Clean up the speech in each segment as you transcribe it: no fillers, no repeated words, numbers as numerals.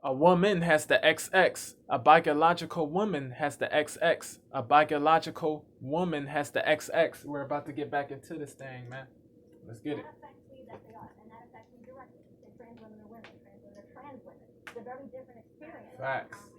A woman has the XX. A biological woman has the XX. A biological woman has the XX. We're about to get back into this thing, man. Let's get it. That affects me that they are, and that affects me directly. If trans women are women, trans women are trans women. It's a very different experience. Facts.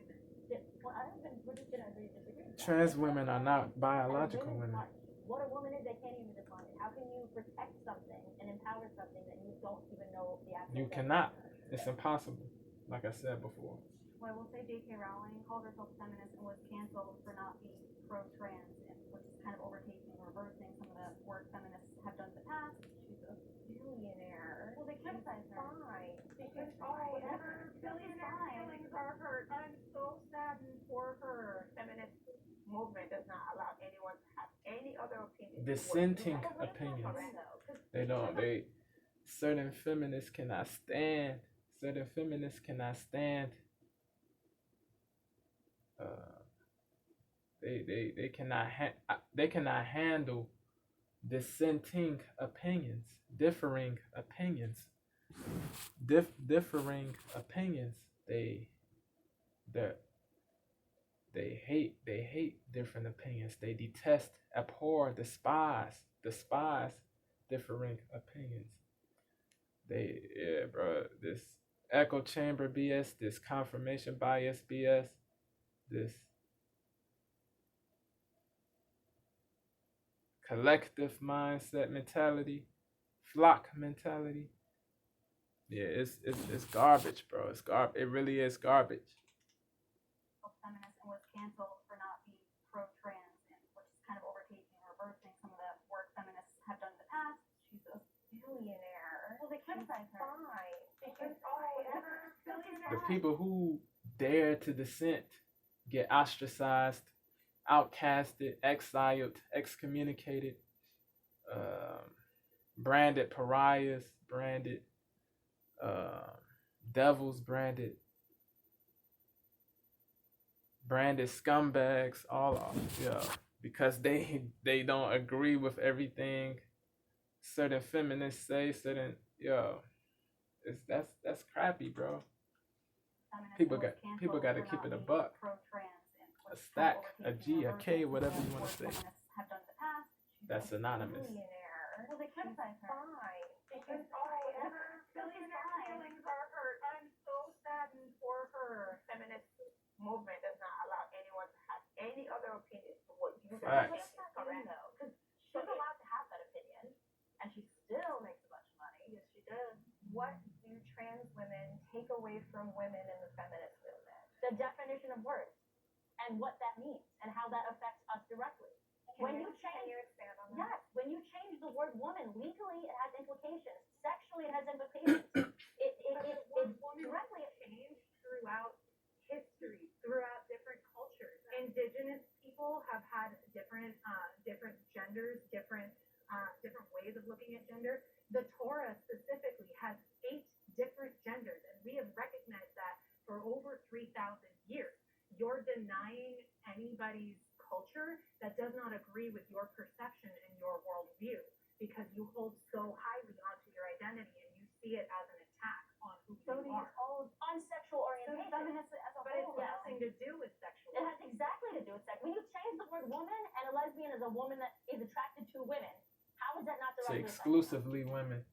Well, I don't think we're just gonna agree to disagree. Trans women are not biological women. What a woman is, they can't even define it. How can you protect something and empower something that you don't even know the actual? You cannot. It's impossible. Like I said before. Well, I will say J.K. Rowling called herself a feminist and was canceled for not being pro-trans, which is kind of overtaking and reversing some of the work feminists have done in the past. She's a billionaire. Well, they criticize her. Fine. Because whatever. Billionaire feelings are hurt. I'm so saddened for her. Feminist movement does not allow anyone to have any other opinion. Dissenting opinions. They don't. Certain feminists cannot stand. Certain feminists cannot stand. They cannot handle dissenting opinions, differing opinions, differing opinions. They hate different opinions. They detest, abhor, despise differing opinions. This echo chamber BS, this confirmation bias BS, this collective mindset mentality, flock mentality. Yeah, it's garbage, bro. It's garbage. It really is garbage. Feminist and was canceled for not being pro-trans, which is kind of overtaking and reversing some of the work feminists have done in the past. She's a billionaire. Well, they criticize her. Fine. Because whatever. The people who dare to dissent get ostracized, outcasted, exiled, excommunicated, branded pariahs, branded devils, branded scumbags, all of because they don't agree with everything certain feminists say. That's crappy, bro. People got to keep it a buck, a stack, a G, a K, whatever you want to say. That's anonymous. Well, they criticize her. Fine. Because whatever. Billionaire feelings are hurt. I'm so saddened for her. Feminist movement does not allow anyone to have any other opinion to what you think is correct. Because she's allowed to have that opinion, and she still makes a bunch of money. Yes, she does. What do trans women take away from women in the feminist movement? The definition of words and what that means and how that affects us directly. Can you expand on that? Yes. When you change the word woman, legally it has implications. Sexually it has implications. it directly changed throughout history, throughout different cultures. Indigenous people have had different genders, different ways of looking at gender. The Torah specifically has 8 different genders, and we have recognized that for over 3,000 years. You're denying anybody's culture that does not agree with your perception and your worldview because you hold so highly onto your identity and you see it as an attack on who you are. On sexual orientation. So feminism as a whole. But it's nothing to do with sexual. It has exactly to do with sex. When you change the word woman and a lesbian is a woman that is attracted to women, how is that not directly exclusively women?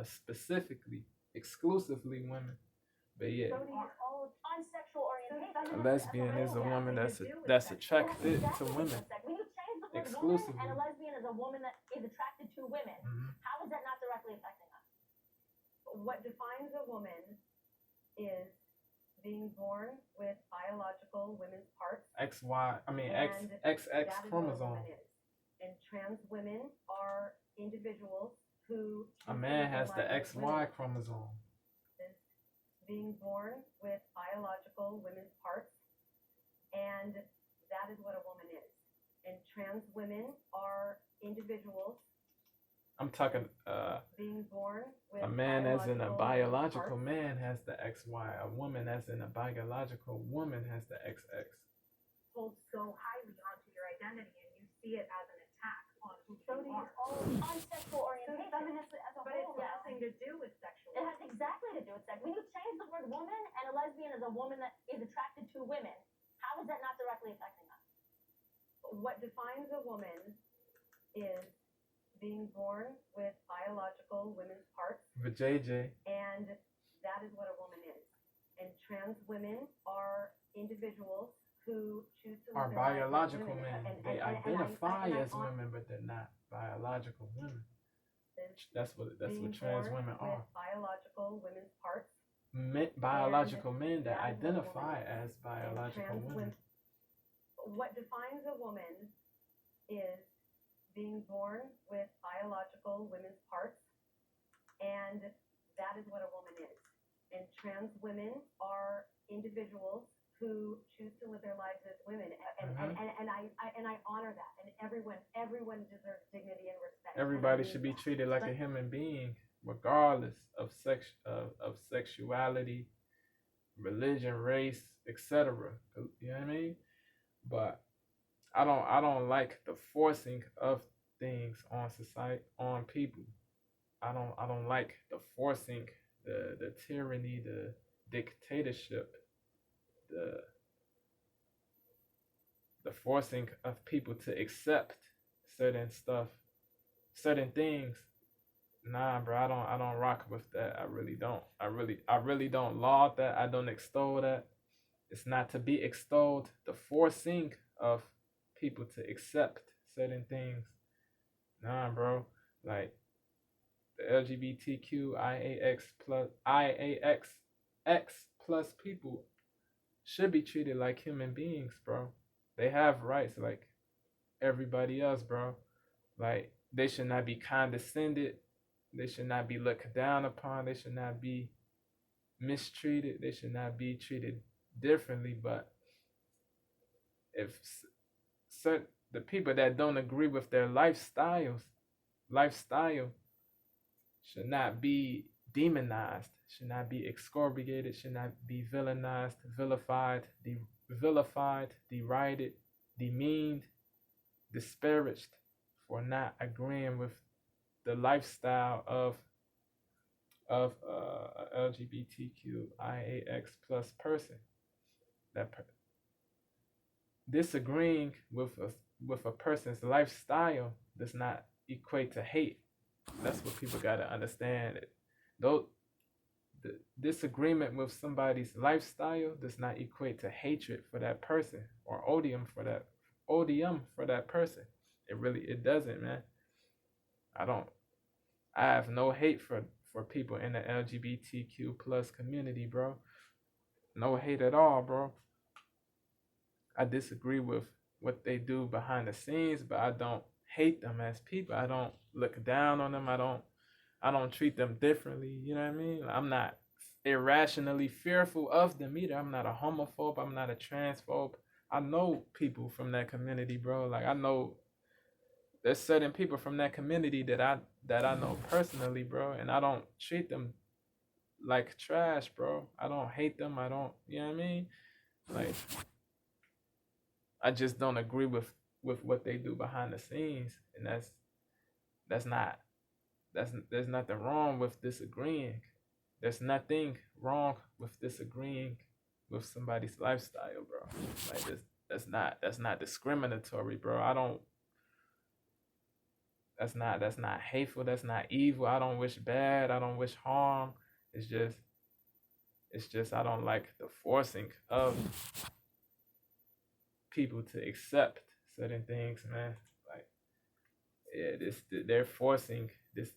Specifically, exclusively women. But yeah. On sexual orientation. A lesbian is a woman that's attracted to women. When you change the word exclusively. woman and a lesbian is a woman that is attracted to women, how is that not directly affecting us? What defines a woman is being born with biological women's parts. XX chromosome. And trans women are individuals who. A man has the XY chromosome. Being born with biological women's parts, and that is what a woman is. And trans women are individuals. I'm talking being born with a man as in a biological man has the XY. A woman as in a biological woman has the XX. Hold so highly onto your identity, and you see it as an attack on who So do you. On sexual orientation. So feminists as a But whole. it's nothing to do with sexual. It has exactly to do with sex. When you change the word woman and a lesbian is a woman that is attracted to women, how is that not directly affecting us? What defines a woman is being born with biological women's parts, But JJ, and that is what a woman is. And trans women are individuals who choose to are live their lives as biological women. men. And They I identify as honor women, but they're not biological women. this That's what being trans born women with are. biological women's parts. Biological men that that is what a identify woman is. as biological And trans women. What defines a woman is being born with biological women's parts, and that is what a woman is. And trans women are individuals who choose to live their lives as women, and I honor that. And everyone deserves dignity and respect. Everybody should be treated like a human being, regardless of of sexuality, religion, race, etc. You know what I mean? But I don't like the forcing of things on society, on people. I don't like the forcing, the tyranny, the dictatorship, the forcing of people to accept certain stuff, certain things. Nah, bro, I don't rock with that. I really don't. I really don't laud that. I don't extol that. It's not to be extolled. The forcing of people to accept certain things. Nah, bro. Like the LGBTQ IAX plus people should be treated like human beings, bro. They have rights like everybody else, bro. Like they should not be condescended. They should not be looked down upon. They should not be mistreated. They should not be treated differently. But if certain the people that don't agree with their lifestyle should not be demonized, should not be excoriated, should not be villainized, vilified, derided, demeaned, disparaged for not agreeing with the lifestyle of a LGBTQIAX plus person. Disagreeing with a person's lifestyle does not equate to hate. That's what people gotta understand. Though the disagreement with somebody's lifestyle does not equate to hatred for that person or odium for that person. It doesn't, man. I have no hate for people in the LGBTQ plus community, bro. No hate at all, bro. I disagree with what they do behind the scenes, but I don't hate them as people. I don't look down on them. I don't treat them differently. You know what I mean? I'm not irrationally fearful of them either. I'm not a homophobe. I'm not a transphobe. I know people from that community, bro. Like I know there's certain people from that community that I know personally, bro, and I don't treat them like trash, bro. I don't hate them. I don't, you know what I mean? Like I just don't agree with what they do behind the scenes, and there's nothing wrong with disagreeing. There's nothing wrong with disagreeing with somebody's lifestyle, bro. Like that's not discriminatory, bro. That's not hateful, that's not evil. I don't wish bad, I don't wish harm. It's just I don't like the forcing of people to accept certain things, man. Like yeah, they're forcing this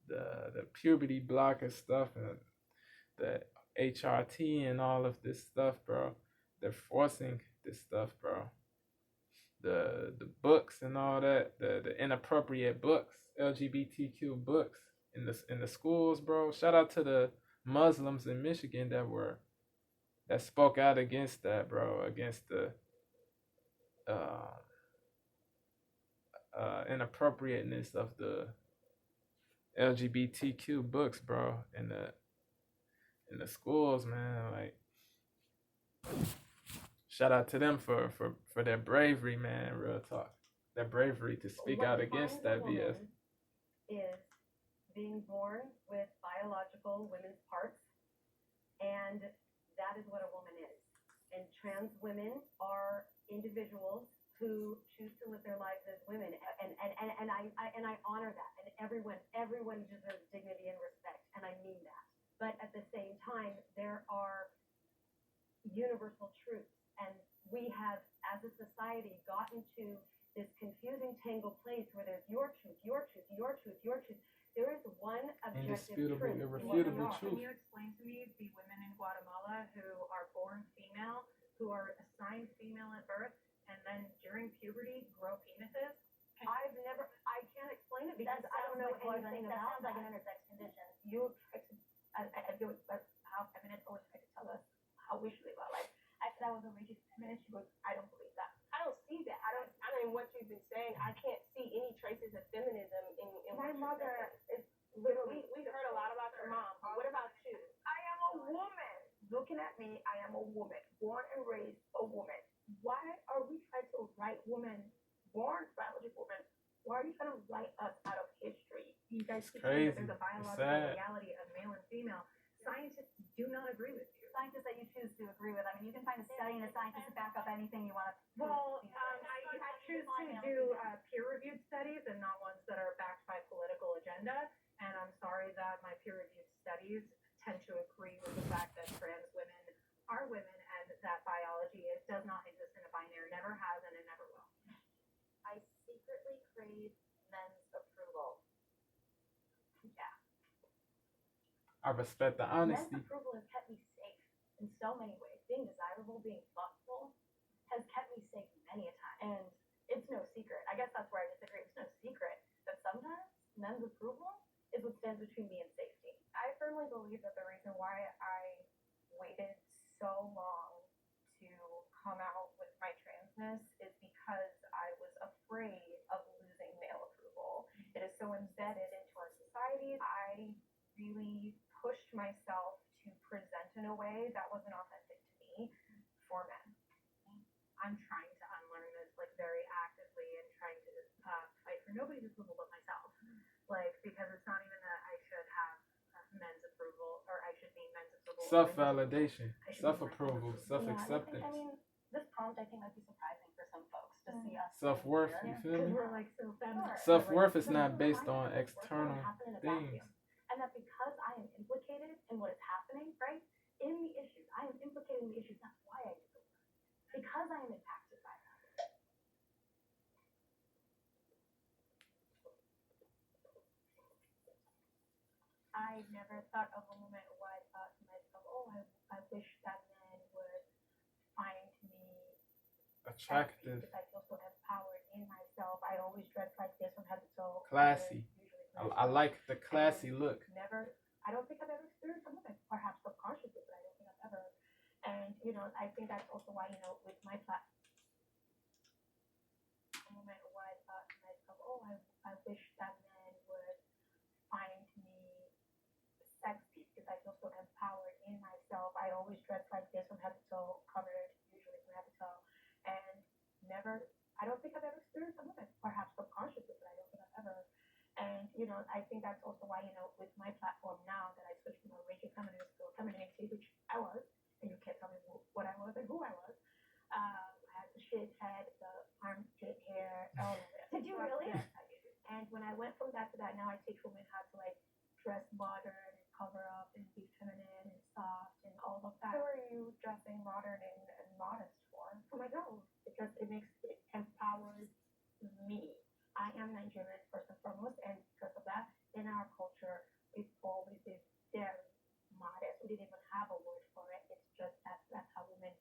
the puberty blocker stuff and the HRT and all of this stuff, bro. They're forcing this stuff, bro. The books and all that, the inappropriate books, LGBTQ books in the schools, bro. Shout out to the Muslims in Michigan that spoke out against that, bro, against the inappropriateness of the LGBTQ books, bro, and in the schools, man. Like, shout out to them for their bravery, man. Real talk, their bravery to speak What out defines against a that BS. woman is being born with biological women's parts, and that is what a woman is. And trans women are individuals who choose to live their lives as women, and I honor that. And everyone deserves dignity and respect, and I mean that. But at the same time, there are universal truths, and we have, as a society, gotten to this confusing tangled place where there's your truth, your truth, your truth, your truth. There is one objective Indisputable, truth. irrefutable Can truth. you explain to me the women in Guatemala who are born female, who are assigned female at birth, and then during puberty grow penises? I can't explain it because I don't know anything that about sounds like that. an intersex condition. You try to, that's how feminists always try to tell us how we should live our life. I said I was a racist feminist. She goes, I don't believe that. I don't see that. I mean, what you've been saying, I can't see any traces of feminism in My what you're mother saying. is literally. We've heard a lot about your mom, but what about you? I am a woman. Looking at me, I am a woman, born and raised a woman. Why are we trying to write women, born biological women? Why are you trying to write us out of history? You guys It's keep saying that crazy. there's a It's biological sad. reality of male and female. Scientists do not agree with you. Scientists that you choose to agree with. I mean, you can find a study and a scientist to back up anything you want to. Well, I choose to do peer-reviewed studies and not ones that are backed by political agenda. And I'm sorry that my peer-reviewed studies tend to agree with the fact that trans women are women and that biology does not exist in a binary, never has and it never will. I secretly crave men's approval. Yeah. I respect the Men's honesty. approval has kept me safe in so many ways. Being desirable, being thoughtful, has kept me safe many a time. And it's no secret. I guess that's where I disagree. It's no secret that sometimes men's approval is what stands between me and safety. I firmly believe that the reason why I waited so long to come out with my transness is because I was afraid of losing male approval. It is so embedded into our society. I really pushed myself to present in a way that wasn't authentic to me for men. I'm trying to unlearn this like very actively and trying to fight for nobody's approval but myself. Like, because it's not even that I should have men's approval or I should be men's approval. Self-validation, self-approval, self-acceptance, I mean, this prompt I think might be surprising for some folks to see us. self-worth. You feel Because me? we're like so feminine. Self-worth is not based on external things. And that because I am implicated in what is happening, right? In the issues, I am implicated in the issues. That's why I do the work. Because I am impacted by that. I never thought of a moment where I thought to myself, oh, I wish that men would find me Attractive, because I feel so empowered in myself. I always dress like this from head to toe. classy. Usually I like the classy look. Never, I don't think I've ever experienced a moment, perhaps subconsciously, but I don't think I've ever. And, you know, I think that's also why, you know, with my platform, a moment where I thought to myself, oh, I wish that men would find me sexy because I feel so empowered in myself. I always dress like this from head to toe, covered, usually from head to toe. And never, I don't think I've ever experienced a moment, perhaps subconsciously, but I don't think I've ever. And, you know, I think that's also why, you know, with my platform now that I switched from a rigid feminist to a femininity, which I was, and you can't tell me what I was and who I was. I had the shit head, the armpit hair, all of it. Did you really? Yes, I did. And when I went from that to that, now I teach women how to, like, dress modern and cover up and be feminine and soft and all of that. Who are you dressing modern and modest for? For myself, because it empowers me. I am Nigerian first and foremost, and because of that, in our culture, we've always been very modest. We didn't even have a word for it. It's just that's how women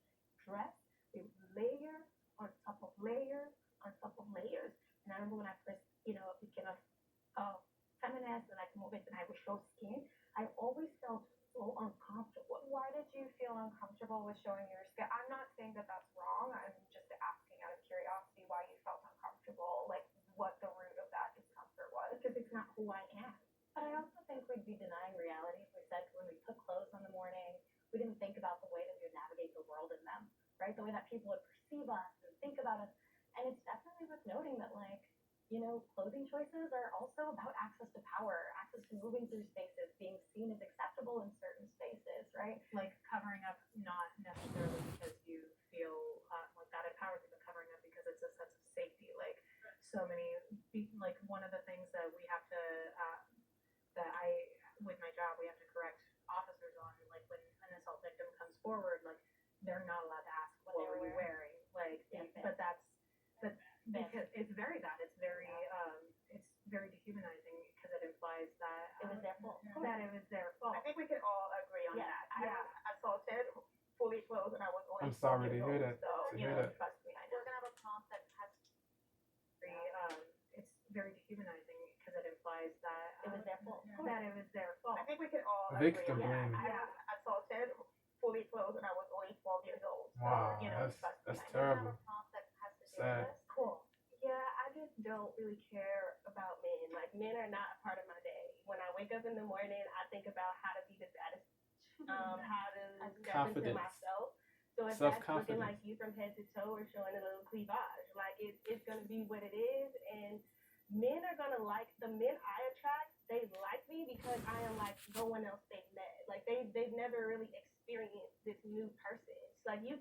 dress. We layer on top of layers on top of layers. And I remember when I first, you know, became a feminist and I moved into and I would show skin, I always felt so uncomfortable. Why did you feel uncomfortable with showing your skin? I'm not saying that that's wrong. I'm just asking out of curiosity why you felt uncomfortable, like what the root of that discomfort was. Because it's not who I am. But I also think we'd be denying reality if we said when we put clothes on the morning choices are also about access to power, access to moving through spaces, being seen as acceptable in certain spaces, right? Like covering up not necessarily because you feel like that empowers you, but covering up because it's a sense of safety. Like so many, like one of the things that we have to, that I, with my job, we have to correct officers on, like when an assault victim comes forward, like they're not allowed to ask, what were you wearing? Like, but because it's very bad. It's very dehumanizing because it implies that It was their fault. that it was their fault. I think we can all agree on Yeah, that. I was assaulted, fully clothed, and I was only I'm sorry 12 to years hear old, that. So, To you hear know, that. trust behind We're it. gonna have a prompt that has It's very dehumanizing because it implies that it was their fault. that it was their fault. I think we can all Victim agree on that. blaming. I was assaulted, fully clothed, and I was only 12 years old. So, Wow, you know, that's trust that's behind it. We're gonna have terrible. a prompt that has to do Sad. with this. Cool. Yeah, I just don't really care about men. Like men are not a part of my day. When I wake up in the morning, I think about how to be the baddest, how to step into Confidence. myself. So if that's looking Self-confidence. like you from head to toe or showing a little cleavage, like it's gonna be what it is. And men are gonna like the men I attract. They like me because I am like no one else they've met. Like they've never really experienced this new person. It's like you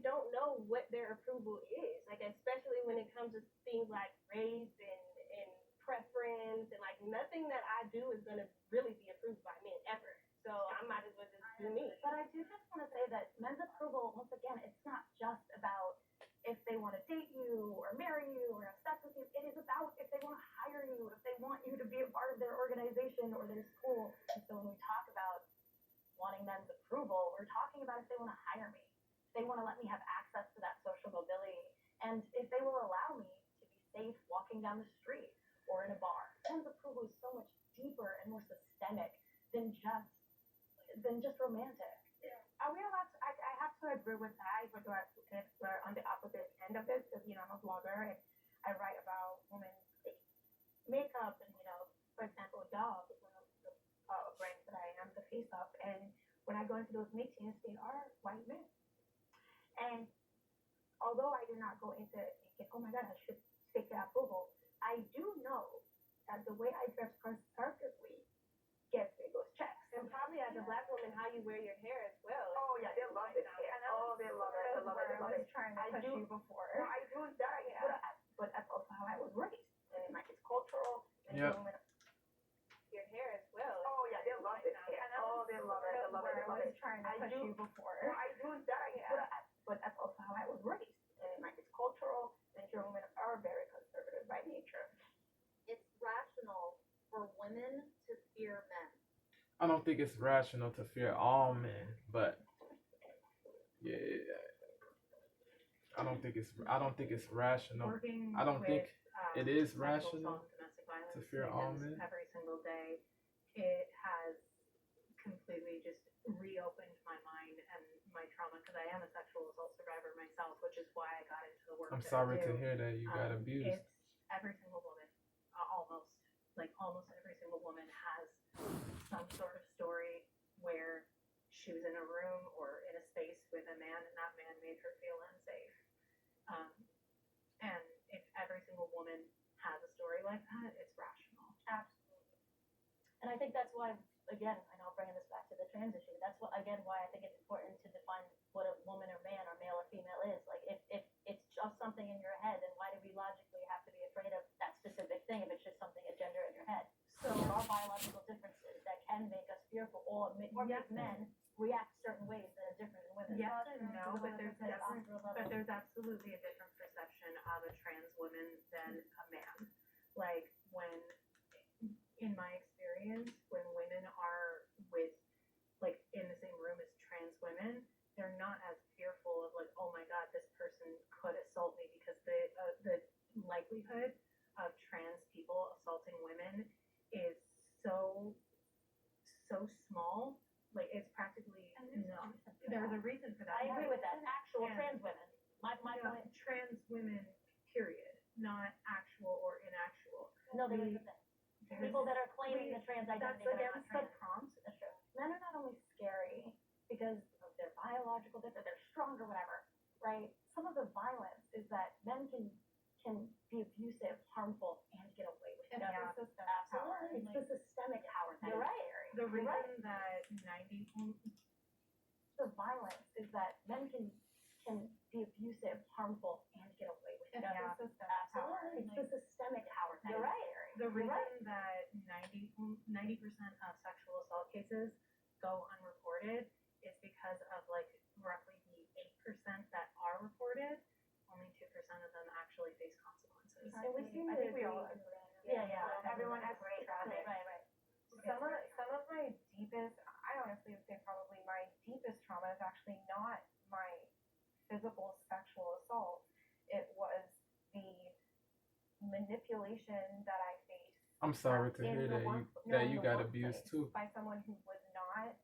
don't know what their approval is. Like especially when it comes to things like race and preference and like nothing that I do is gonna really be approved by men ever. So I might as well just do me. But I do just want to say that men's approval, once again, it's not just about if they want to date you or marry you or have sex with you. It is about if they want to hire you, if they want you to be a part of their organization or their school. And so when we talk about wanting men's approval, we're talking about if they want to hire me, if they want to let me have access to that social mobility, and if they will allow me to be safe walking down the street or in a bar. Men's approval is so much deeper and more systemic than just romantic. Are we allowed to, I have to agree with that, even though we're on the opposite end of this, because, you know, I'm a blogger and I write about women's makeup and, you know, for example, Dove is one of the brands that I am the face of, and when I go into those meetings, they are white men. And although I do not go into thinking, oh my God, I should seek their approval, I do know that the way I dress conservatively gets me those checks. And probably as a black woman, how you wear your hair as well. Oh yeah, they love it here. Oh, they love it. They love it. They love it. Trying to I push do- you before. No, I do that, yeah. But that's also how I was raised. And like it's cultural. And Yeah. Your hair as well. Oh yeah, they love it here. Oh, they love it. They love it. They love it. Trying to I push do- you before. No, I do that, yeah. But that's also how I was raised. And like it's cultural. Nigerian women are very conservative by nature. It's rational for women to fear men. I don't think it's rational to fear all men, but yeah, I don't think it's rational. Working I don't with, think it is sexual rational assault and domestic violence to fear all victims men. every single day. It has completely just reopened my mind and my trauma because I am a sexual assault survivor myself, which is why I got into the work. I'm that sorry I to do. hear that you got abused. It's every single woman, almost every single woman has some sort of story where she was in a room or in a space with a man and that man made her feel unsafe. And if every single woman has a story like that, it's rational. Absolutely. And I think that's why, again, I know I'm bringing this back to the trans issue. That's why I think it's important to define what a woman or man or male or female is. Like, if it's just something in your head, then why do we logically have to be afraid of that specific thing if it's just something, a gender in your head? So there are biological differences that can make us fearful or make men react certain ways that are different than women. Yes and no, but But there's absolutely a different perception of a trans woman than a man. Like when, in my experience, when women are with, like in the same room as trans women, they're not as fearful of like, oh my God, this person could assault me, because the likelihood of trans people assaulting women is so small. Like it's practically no. There's a reason for that. I agree with that. Actual Yeah. trans women. My point. Trans women, period, not actual or inactual. No, there's the thing. People that are claiming the trans That's identity that are against not the trans. prompt. That's true. Men are not only scary because of their biological difference, they're strong or whatever, right? Some of the violence is that men can be abusive, harmful, and get away with it. system of power. It's the systemic power that You're is right. scary. The You're reason right. that 90 The violence is that men can be abusive, harmful, and get away with it. it's the system of power. It's the systemic power that You're is right. scary. The You're reason right. that 90% of sexual assault cases go unreported is because of like roughly the 8% that are reported, only 2% of them actually face consequences. And we seem I to think we agree. all agree. Yeah. Everyone has Right. tragic. Right. Some of my deepest, I honestly would say probably my deepest trauma is actually not my physical sexual assault. It was the manipulation that I faced I'm sorry to in hear the that work- you no, in the got workplace abused too. by someone who was not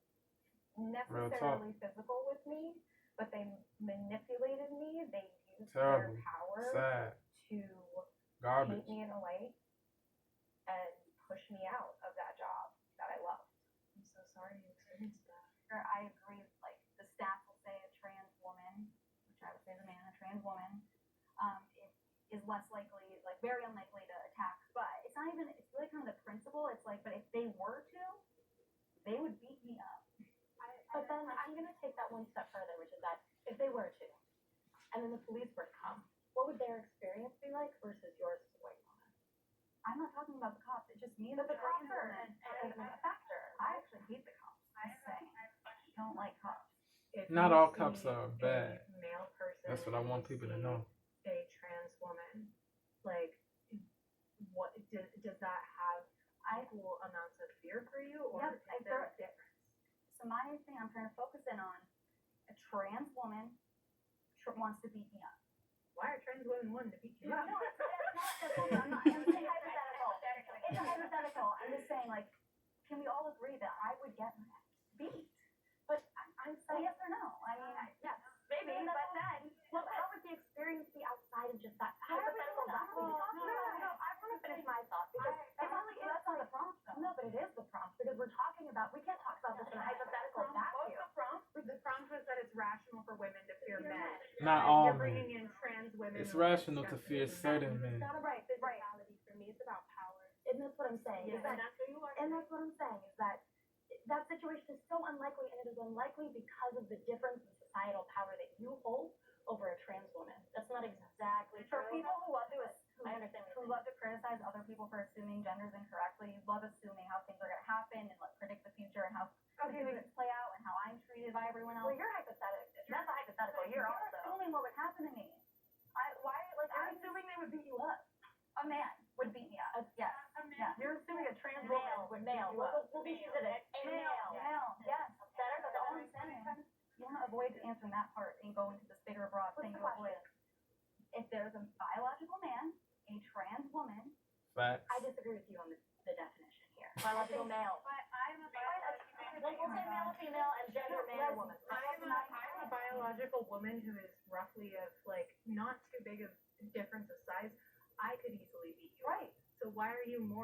Real talk. necessarily physical with me, but they manipulated me. They used Terrible. their power Sad. to Garbage. paint me in a light and push me out of that job that I loved. I'm so sorry you experienced that. I agree. Like the stats will say a trans woman, which I would say is a man, a trans woman, is less likely, like very unlikely to attack. But it's not even. It's really kind of the principle. It's like, but if they were to, they would beat me up. But then I'm gonna take that one step further, which is that if they were to, and then the police were to come, what would their experience be like versus yours as a white woman? I'm not talking about the cops. It's just me. But the cops are a factor. I actually hate the cops. I don't like cops. If Not you all cops see are a bad. Male person. That's what I and want you people to see know. A trans woman, like, what does that have equal amounts of fear for you, or Yep, is there a difference? So my thing I'm trying to focus in on, a trans woman wants to beat me up. Why are trans women wanting to beat you up? No, it's not. I'm not. It's hypothetical. It's a hypothetical. I'm just saying, like, can we all agree that I would get beat? But I'm saying yes or no. I mean, yes, maybe, but then, well, how would the experience be outside of just that hypothetical? No, I want to finish my thought because That's not the prompt, though. No, but it is the prompt because we're talking about. We can't talk about this in a hypothetical vacuum. The prompt was that it's rational for women to fear men. Not And all you're bringing men. in trans women. It's with rational to fear disgusting certain men. it's not about physicality for me. It's about power. And that's what I'm saying. Yeah, Is that, and that's who you are. and that's what I'm saying is that that situation is so unlikely, and it is unlikely because of the difference in societal power that you hold over a trans woman. That's not exactly true. For people who love to, I understand what who love to criticize other people for assuming genders incorrectly, love assuming how things are going to happen and like predict the future and how situations play out and how I'm treated by everyone else. Well, you're hypothetical. That's a hypothetical. You're assuming what would happen to me. I'm assuming they would beat you up. A man would beat me up. Yes. Yeah. You're assuming a trans woman would beat you up. We'll be specific. A male. Yes. Better, but all I'm saying, you want to avoid answering that part and go into this bigger, broad thing to avoid. If there's a biological man, a trans woman, Facts. I disagree with you on the definition here. Biological male. But I'm a We'll say male, female, and gender man, woman. I'm a biological woman who is roughly of like not too big of difference of size. I could easily beat you. Right. So why are you more